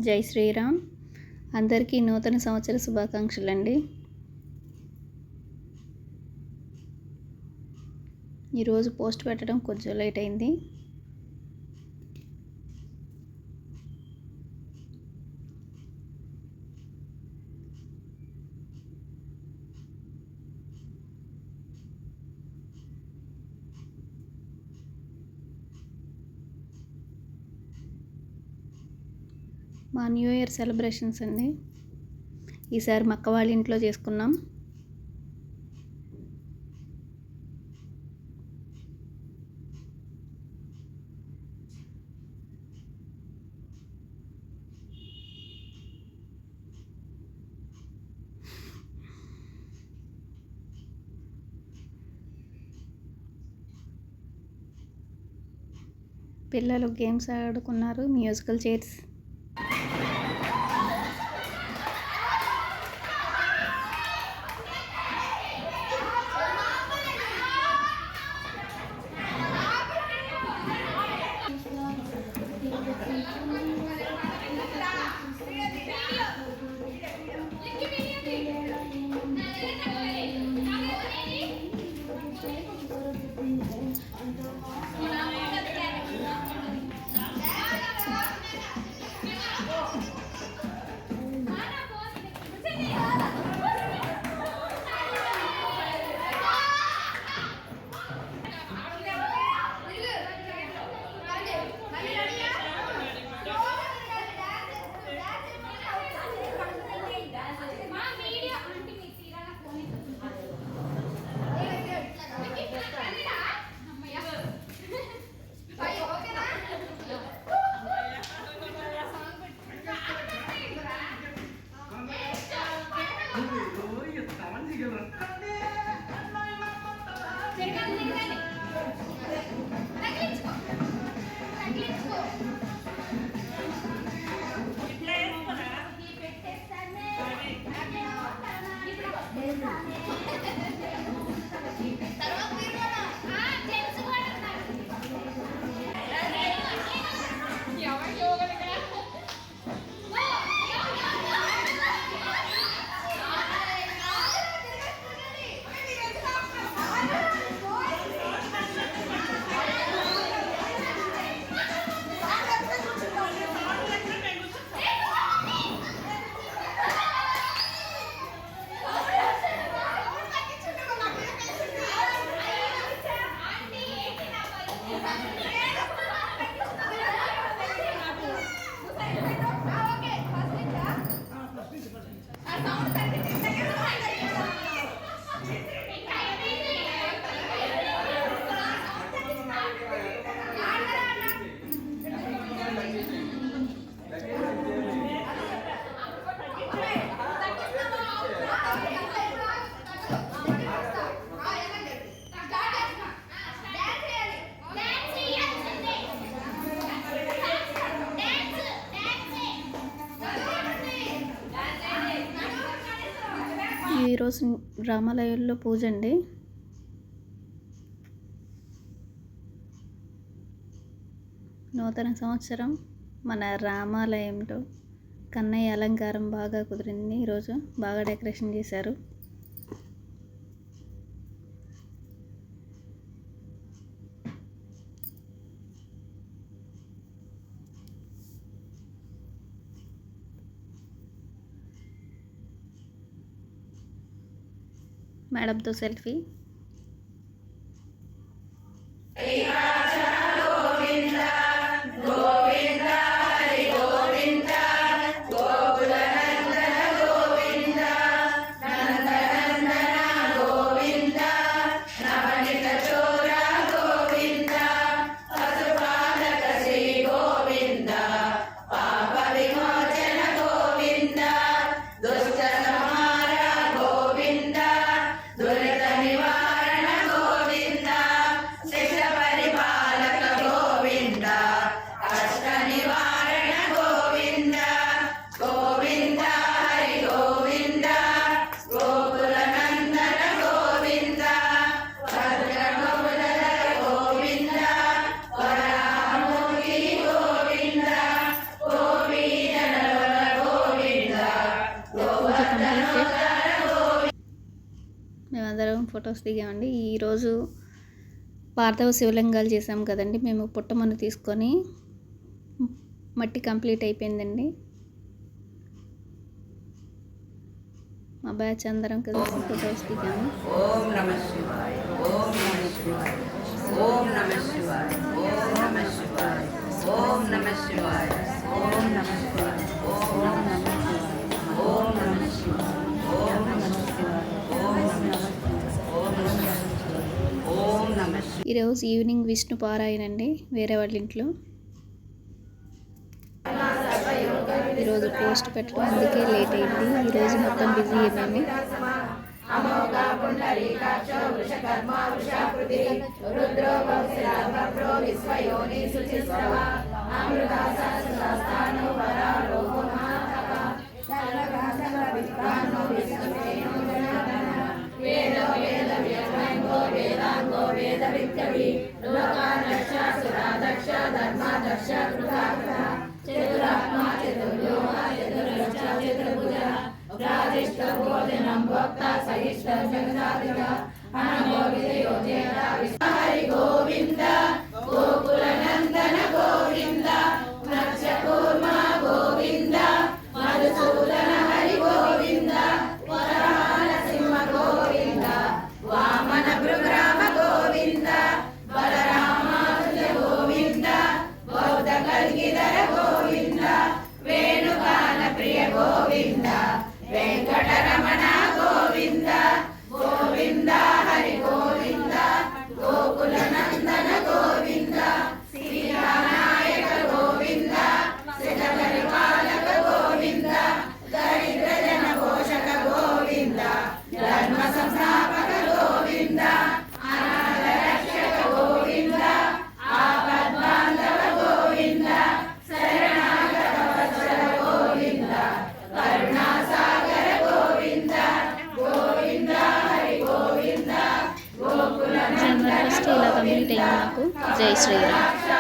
జై శ్రీరామ్. అందరికీ నూతన సంవత్సర శుభాకాంక్షలండి. ఈరోజు పోస్ట్ పెట్టడం కొంచెం లేట్ అయింది. మా న్యూ ఇయర్ సెలబ్రేషన్స్ అండి. ఈసారి మా అక్క వాళ్ళ ఇంట్లో చేసుకున్నాం. పిల్లలు గేమ్స్ ఆడుకున్నారు. మ్యూజికల్ చైర్స్, ఈరోజు రామాలయంలో పూజ అండి. నూతన సంవత్సరం మన రామాలయంలో కన్నయ్య అలంకారం బాగా కుదిరింది. ఈరోజు బాగా డెకరేషన్ చేశారు. మేడంతో సెల్ఫీ. దుష్ట సంహార గోవింద, దురిత నివారణ అందరం ఫొటోస్ దిగామండి. ఈరోజు పార్థవ శివలింగాలు చేసాం కదండి, మేము పుట్టమన్ను తీసుకొని మట్టి కంప్లీట్ అయిపోయిందండి. మా బ్యాచ్ అందరం కలిసి ఫొటోస్ దిగాము. ఓం నమః శివాయ, ఓం నమః శివాయ, ఓం నమః శివాయ, ఓం నమః శివాయ, ఓం నమః శివాయ, ఓం నమః శివాయ, ఓం నమః శివాయ, ఓం నమః శివాయ, ఓం నమః శివాయ, ఓం నమః శివాయ, ఓం నమః శివాయ. ఈరోజు ఈవినింగ్ విష్ణు పారాయణ అండి, వేరే వాళ్ళ ఇంట్లో. ఈరోజు పోస్ట్ పెట్టడం అందుకే లేట్ అయింది. ఈరోజు మొత్తం బిజీ అయిపోయింది. జనవరి 1 ఇలా కంప్లీట్ అయింది నాకు. జై శ్రీరామ్.